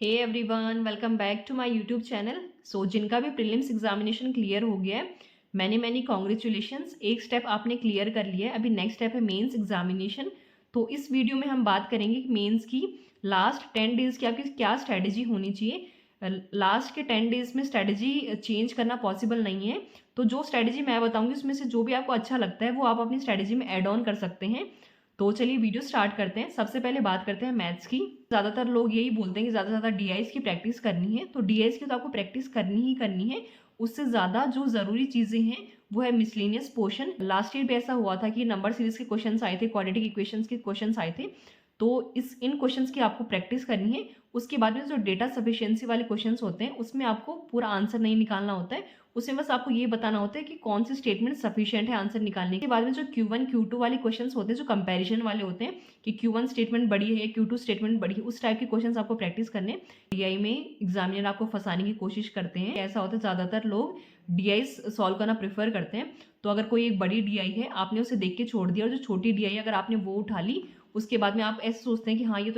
Hey everyone, welcome back to my YouTube channel. जिनका भी prelims examination clear हो गया है, मैनी कॉन्ग्रेचुलेशंस। एक स्टेप आपने क्लियर कर लिया है। अभी नेक्स्ट स्टेप है मेंस एग्जामिनेशन। तो इस वीडियो में हम बात करेंगे कि मेंस की लास्ट 10 डेज की आपकी क्या स्ट्रैटेजी होनी चाहिए। लास्ट के 10 डेज में स्ट्रैटेजी चेंज करना पॉसिबल नहीं है। तो जो स्ट्रैटेजी मैं बताऊंगी उसमें से जो भी आपको अच्छा लगता है वो आप अपनी स्ट्रैटेजी में ऐड ऑन कर सकते हैं। तो चलिए वीडियो स्टार्ट करते हैं। सबसे पहले बात करते हैं मैथ्स की। ज़्यादातर लोग यही बोलते हैं कि ज़्यादा से ज़्यादा डीआईस की प्रैक्टिस करनी है। तो डीआईस की तो आपको प्रैक्टिस करनी ही करनी है। उससे ज़्यादा जो ज़रूरी चीज़ें हैं वो है मिसलेनियस पोर्शन। लास्ट ईयर भी ऐसा हुआ था कि नंबर सीरीज के क्वेश्चंस आए थे, क्वाड्रेटिक इक्वेशंस के क्वेश्चंस आए थे। तो इन क्वेश्चंस की आपको प्रैक्टिस करनी है। उसके बाद में जो डेटा सफिशिएंसी वाले क्वेश्चंस होते हैं उसमें आपको पूरा आंसर नहीं निकालना होता है। उसमें बस आपको ये बताना होता है कि कौन सी स्टेटमेंट सफिशिएंट है आंसर निकालने के बाद में। जो Q1 Q2 वाले क्वेश्चंस होते हैं, जो कंपैरिजन वाले होते हैं कि Q1 स्टेटमेंट बड़ी है, Q2 स्टेटमेंट बड़ी है, उस टाइप के क्वेश्चंस आपको प्रैक्टिस करने। डीआई में एग्जामिनर आपको फंसाने की कोशिश करते हैं। ऐसा होता है ज़्यादातर लोग डीआई सॉल्व करना प्रेफर करते हैं। तो अगर कोई एक बड़ी डीआई है, आपने उसे देख के छोड़ दिया, और जो छोटी डीआई अगर आपने वो उठा ली, उसके बाद में आप ऐसे सोचते हैं कि हाँ ये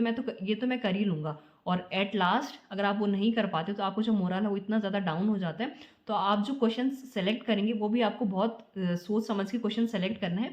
तो मैं कर ही लूँगा, और एट लास्ट अगर आप वो नहीं कर पाते तो आपको जो मोरल है वो इतना ज़्यादा डाउन हो जाता है। तो आप जो क्वेश्चन सेलेक्ट करेंगे वो भी आपको बहुत सोच समझ के क्वेश्चन सेलेक्ट करना है।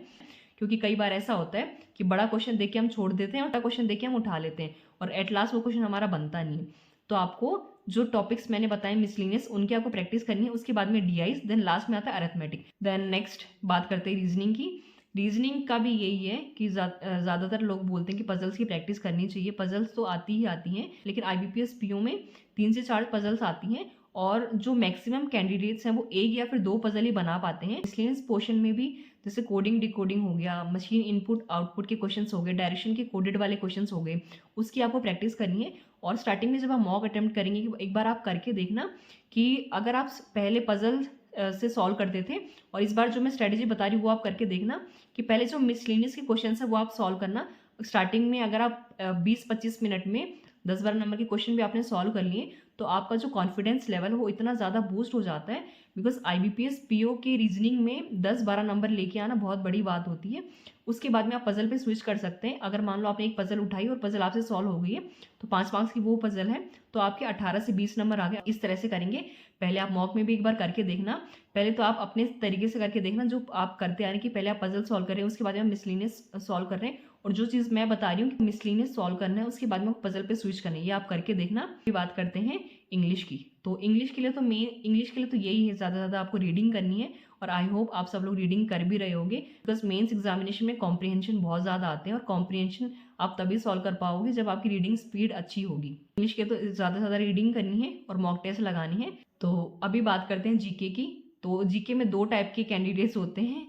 क्योंकि कई बार ऐसा होता है कि बड़ा क्वेश्चन देख के हम छोड़ देते हैं और बड़ा क्वेश्चन देख के हम उठा लेते हैं, और एट लास्ट वो क्वेश्चन हमारा बनता नहीं है। तो आपको जो टॉपिक्स मैंने बताए मिसलिनियस, उनकी आपको प्रैक्टिस करनी है। उसके बाद में डीआईस, देन लास्ट में आता है अरिथमेटिक। देन नेक्स्ट बात करते हैं रीजनिंग की। रीजनिंग का भी यही है कि ज़्यादातर लोग बोलते हैं कि पजल्स की प्रैक्टिस करनी चाहिए। पजल्स तो आती ही आती हैं, लेकिन IBPS PO में 3 से 4 पजल्स आती हैं, और जो मैक्सिमम कैंडिडेट्स हैं वो एक या फिर 2 पजल ही बना पाते हैं। इसलिए इस पोर्शन में भी जैसे कोडिंग डिकोडिंग हो गया, मशीन इनपुट आउटपुट के क्वेश्चंस हो गए, डायरेक्शन के कोडेड वाले क्वेश्चंस हो गए, उसकी आपको प्रैक्टिस करनी है। और स्टार्टिंग में जब आप मॉक अटेम्प्ट करेंगे, एक बार आप करके देखना कि अगर आप पहले पजल से सॉल्व करते थे, और इस बार जो मैं स्ट्रेटेजी बता रही हूँ वो आप करके देखना कि पहले जो मिसलेनियस के क्वेश्चन है वो आप सॉल्व करना। स्टार्टिंग में अगर आप 20-25 मिनट में 10-12 नंबर के क्वेश्चन भी आपने सॉल्व कर लिए, तो आपका जो कॉन्फिडेंस लेवल वो इतना ज़्यादा बूस्ट हो जाता है। बिकॉज IBPS PO की रीजनिंग में 10-12 नंबर लेके आना बहुत बड़ी बात होती है। उसके बाद में आप पजल पे स्विच कर सकते हैं। अगर मान लो आपने एक पजल उठाई और पजल आपसे सॉल्व हो गई है, तो 5 मार्क्स की वो पजल है, तो आपके 18 से 20 नंबर आ गए। इस तरह से करेंगे। पहले आप मॉक में भी एक बार करके देखना। पहले तो आप अपने तरीके से करके देखना जो आप करते आ रहे हैं, कि पहले आप पजल सॉल्व कर रहे हैं, उसके बाद में आप मिसलिनियस सॉल्व कर रहे हैं, और जो चीज़ मैं बता रही हूँ कि मिसलिनियस सॉल्व करना है उसके बाद में पजल पे स्विच करना है, ये आप करके देखना। फिर बात करते हैं इंग्लिश की। तो इंग्लिश के लिए तो यही है, ज़्यादा से ज़्यादा आपको रीडिंग करनी है, और आई होप आप सब लोग रीडिंग कर भी रहे होंगे। बिकॉज मेंस एग्जामिनेशन में कॉम्प्रिहेंशन बहुत ज़्यादा आते हैं, और कॉम्प्रिहेंशन आप तभी सॉल्व कर पाओगे जब आपकी रीडिंग स्पीड अच्छी होगी। इंग्लिश के तो ज़्यादा से ज़्यादा रीडिंग करनी है और मॉक टेस्ट लगानी है। तो अभी बात करते हैं जीके की। तो जीके में 2 टाइप के कैंडिडेट्स होते हैं,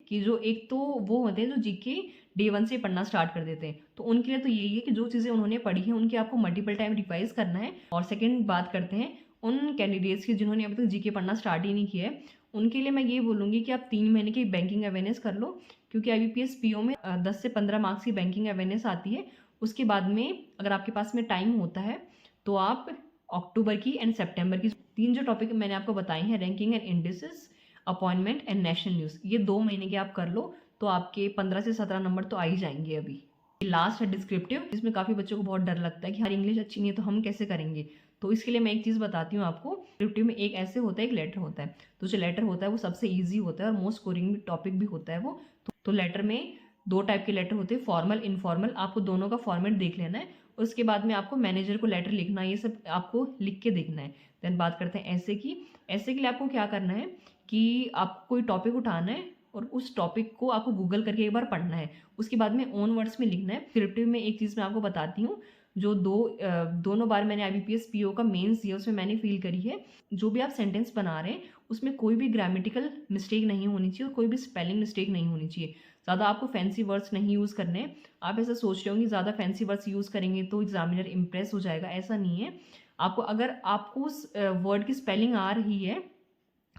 कि जो एक तो वो होते हैं जो जीके डे 1 से पढ़ना स्टार्ट कर देते हैं। तो उनके लिए तो यही है कि जो चीज़ें उन्होंने पढ़ी हैं उनकी आपको मल्टीपल टाइम रिवाइज करना है। और सेकंड बात करते हैं उन कैंडिडेट्स की जिन्होंने अभी तक जीके पढ़ना स्टार्ट ही नहीं किया है। उनके लिए मैं ये बोलूँगी कि आप 3 महीने की बैंकिंग अवेयरनेस कर लो, क्योंकि IBPS PO में 10 से 15 मार्क्स की बैंकिंग अवेयरनेस आती है। उसके बाद में अगर आपके पास में टाइम होता है तो आप अक्टूबर की एंड सितंबर की 3 जो टॉपिक मैंने आपको बताए हैं, ranking and indices, appointment and national news, ये 2 महीने के आप कर लो, तो आपके 15 से 17 नंबर तो आ ही जाएंगे। अभी लास्ट है डिस्क्रिप्टिव, जिसमें काफ़ी बच्चों को बहुत डर लगता है कि हमारी इंग्लिश अच्छी नहीं है तो हम कैसे करेंगे। तो इसके लिए मैं एक चीज़ बताती हूँ आपको। डिस्क्रिप्टिव में एक ऐसे होता है, एक लेटर होता है। तो जो लेटर होता है वो सबसे ईजी होता है और मोस्ट स्कोरिंग टॉपिक भी होता है वो। तो लेटर में 2 टाइप के लेटर होते हैं, फॉर्मल इनफॉर्मल। आपको दोनों का फॉर्मेट देख लेना है। उसके बाद में आपको मैनेजर को लेटर लिखना है, ये सब आपको लिख के देखना है। देन बात करते हैं ऐसे की। ऐसे के लिए आपको क्या करना है कि आपको कोई टॉपिक उठाना है और उस टॉपिक को आपको गूगल करके एक बार पढ़ना है। उसके बाद में ओन वर्ड्स में लिखना है। डिस्क्रिप्टिव में एक चीज़ मैं आपको बताती हूँ, जो दोनों बार मैंने IBPS PO का मेंस दिया उसमें मैंने फील करी है। जो भी आप सेंटेंस बना रहे हैं उसमें कोई भी ग्रामेटिकल मिस्टेक नहीं होनी चाहिए और कोई भी स्पेलिंग मिस्टेक नहीं होनी चाहिए। ज़्यादा आपको फैंसी वर्ड्स नहीं यूज़ करने हैं। आप ऐसा सोच रहे हो कि ज़्यादा फैंसी वर्ड्स यूज़ करेंगे तो एग्जामिनर इम्प्रेस हो जाएगा, ऐसा नहीं है। आपको अगर आपको उस वर्ड की स्पेलिंग आ रही है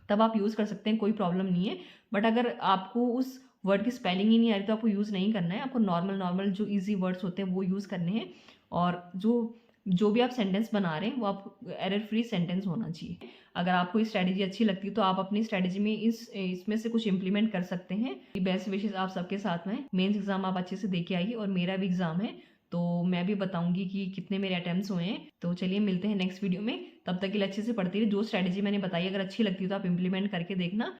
तब आप यूज़ कर सकते हैं, कोई प्रॉब्लम नहीं है। बट अगर आपको उस वर्ड की स्पेलिंग ही नहीं आ रही तो आपको यूज़ नहीं करना है। आपको नॉर्मल जो इजी वर्ड्स होते हैं वो यूज़ करने हैं। और जो भी आप सेंटेंस बना रहे हैं वो आप एरर फ्री सेंटेंस होना चाहिए। अगर आपको ये स्ट्रैटेजी अच्छी लगती है तो आप अपनी स्ट्रैटेजी में इसमें से कुछ इंप्लीमेंट कर सकते हैं। बेस्ट विशेस आप सबके साथ में। मेंस एग्जाम आप अच्छे से दे के आइए, और मेरा भी एग्जाम है तो मैं भी बताऊंगी कि कितने मेरे अटेम्प्ट्स हुए हैं। तो चलिए मिलते हैं नेक्स्ट वीडियो में, तब तक के लिए अच्छे से पढ़ते रहिए। जो स्ट्रैटेजी मैंने बताई अगर अच्छी लगती है तो आप इम्प्लीमेंट करके देखना।